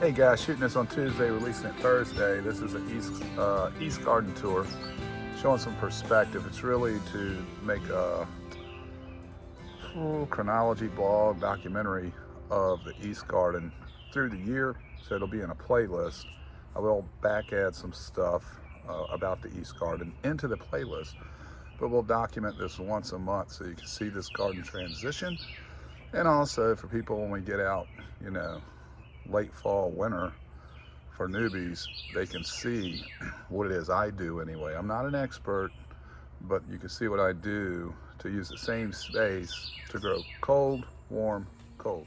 Hey guys, shooting this on Tuesday, releasing it Thursday. This is an East Garden tour, showing some perspective. It's really to make a full chronology blog documentary of the East Garden through the year, so it'll be in a playlist. I will back add some stuff about the East Garden into the playlist, but we'll document this once a month so you can see this garden transition. And also for people when we get out, late fall, winter, for newbies, they can see what it is I do anyway. I'm not an expert, but you can see what I do to use the same space to grow cold, warm, cold.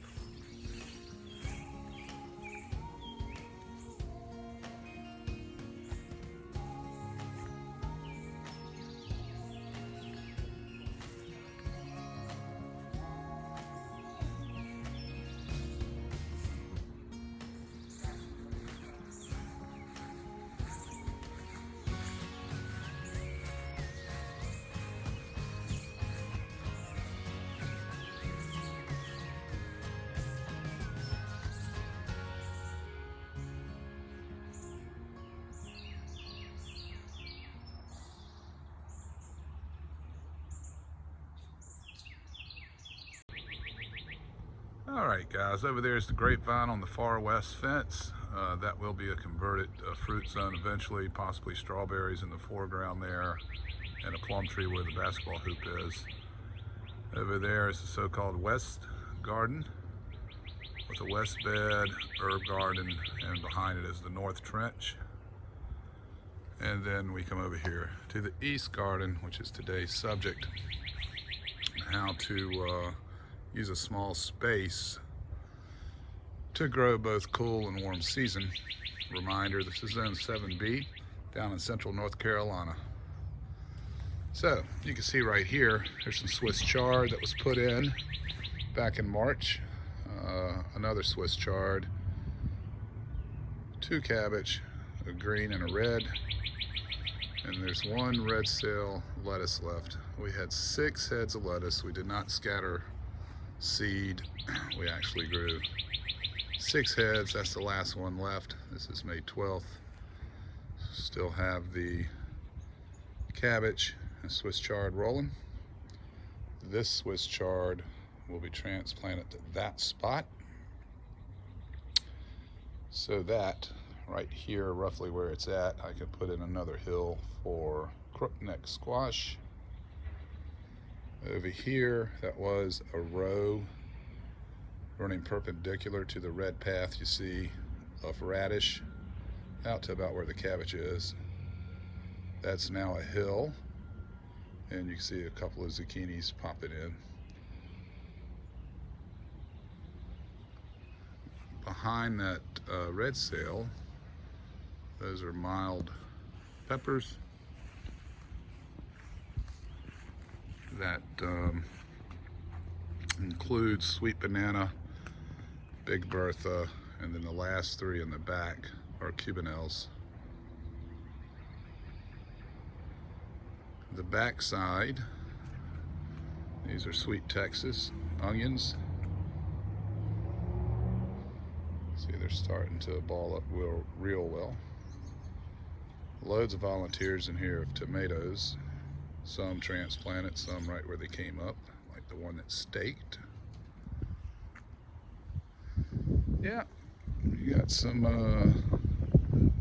All right, guys, over there is the grapevine on the far west fence. That will be a converted fruit zone eventually, possibly strawberries in the foreground there, and a plum tree where the basketball hoop is. Over there is the so-called West Garden with a west bed, herb garden, and behind it is the North Trench. And then we come over here to the East Garden, which is today's subject, how to use a small space to grow both cool and warm season. Reminder, this is Zone 7B down in central North Carolina. So you can see right here, there's some Swiss chard that was put in back in March. Another Swiss chard, 2 cabbage, a green and a red, and there's 1 red sail lettuce left. We had 6 heads of lettuce. We did not scatter seed. We actually grew 6 heads. That's the last one left. This is May 12th. Still have the cabbage and Swiss chard rolling. This Swiss chard will be transplanted to that spot, so that right here, roughly where it's at, I can put in another hill for crookneck squash. Over here, that was a row running perpendicular to the red path you see of radish out to about where the cabbage is. That's now a hill, and you can see a couple of zucchinis popping in. Behind that red sail, those are mild peppers that includes sweet banana, Big Bertha, and then the last 3 in the back are Cubanelles. The back side, these are sweet Texas onions. See, they're starting to ball up real well. Loads of volunteers in here of tomatoes. Some transplanted, some right where they came up, like the one that's staked. Yeah, you got some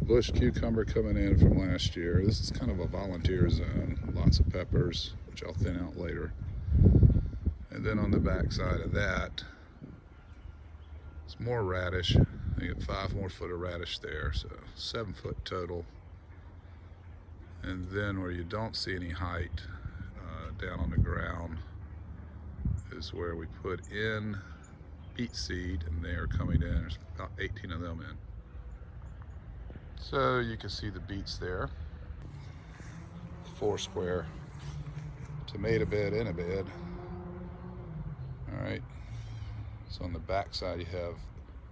bush cucumber coming in from last year. This is kind of a volunteer zone. Lots of peppers, which I'll thin out later. And then on the back side of that, it's more radish. You get 5 more foot of radish there, so 7 foot total. And then where you don't see any height, down on the ground, is where we put in beet seed, and they are coming in. There's about 18 of them in. So you can see the beets there. 4 square tomato bed in a bed. All right. So on the back side you have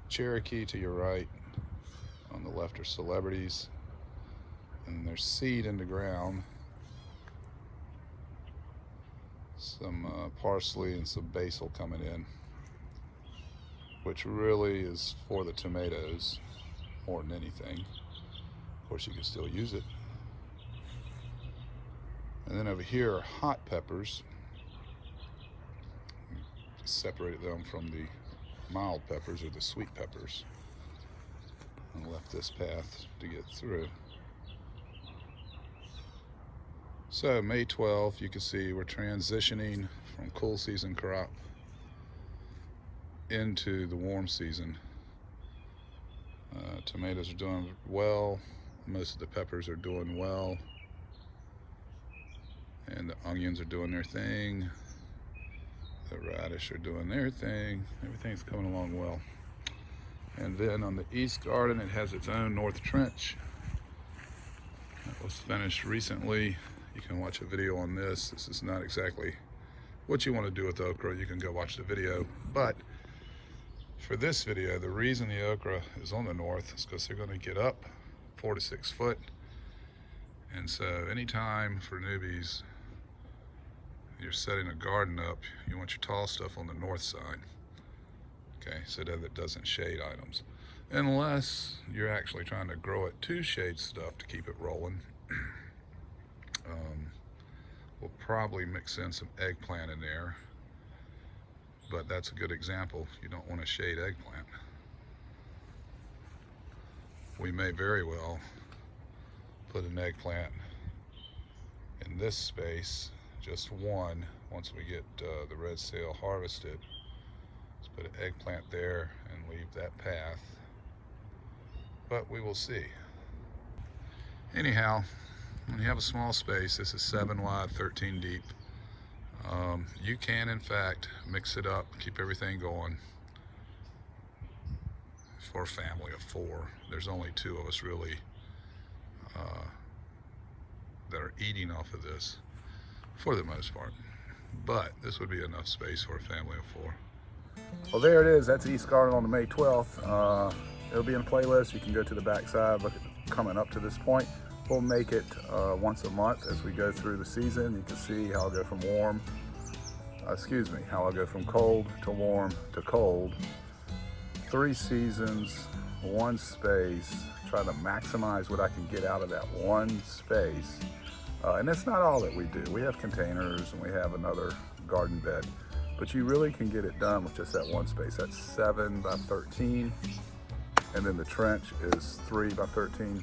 Cherokee to your right. On the left are celebrities. And there's seed in the ground. Some parsley and some basil coming in. which really is for the tomatoes more than anything. Of course, you can still use it. And then over here are hot peppers. Separated them from the mild peppers or the sweet peppers, and left this path to get through. So May 12th, you can see we're transitioning from cool season crop into the warm season. Tomatoes are doing well. Most of the peppers are doing well. And the onions are doing their thing. The radish are doing their thing. Everything's coming along well. And then on the east garden, it has its own north trench. That was finished recently. You can watch a video on this. This is not exactly what you want to do with okra. You can go watch the video. But for this video, the reason the okra is on the north is because they're going to get up 4 to 6 foot. And so anytime for newbies, you're setting a garden up, you want your tall stuff on the north side, okay, so that it doesn't shade items. Unless you're actually trying to grow it to shade stuff to keep it rolling. We'll probably mix in some eggplant in there, but that's a good example. You don't want to shade eggplant. We may very well put an eggplant in this space, just one, once we get the red sail harvested. Let's put an eggplant there and leave that path, but we will see. Anyhow, when you have a small space, this is 7 wide, 13 deep, you can in fact mix it up, keep everything going. For a family of 4, there's only 2 of us really that are eating off of this for the most part, but this would be enough space for a family of 4. Well, there it is. That's East Garden on the May 12th. It'll be in a playlist. You can go to the back side, look at coming up to this point. We'll make it once a month as we go through the season. You can see how I'll go from how I'll go from cold to warm to cold. 3 seasons, 1 space. Try to maximize what I can get out of that 1 space. And that's not all that we do. We have containers and we have another garden bed, but you really can get it done with just that 1 space. That's 7 by 13, and then the trench is 3 by 13.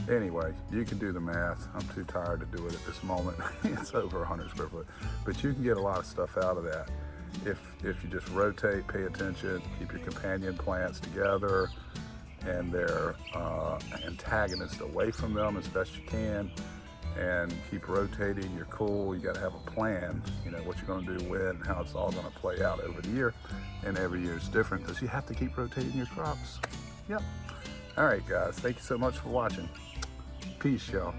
Anyway, you can do the math. I'm too tired to do it at this moment. It's over 100 square foot, but you can get a lot of stuff out of that. If you just rotate, pay attention, keep your companion plants together and their antagonists away from them as best you can, and keep rotating, you're cool. You got to have a plan, you know, what you're going to do when and how it's all going to play out over the year. And every year is different because you have to keep rotating your crops. Yep. All right, guys, thank you so much for watching. Peace, y'all.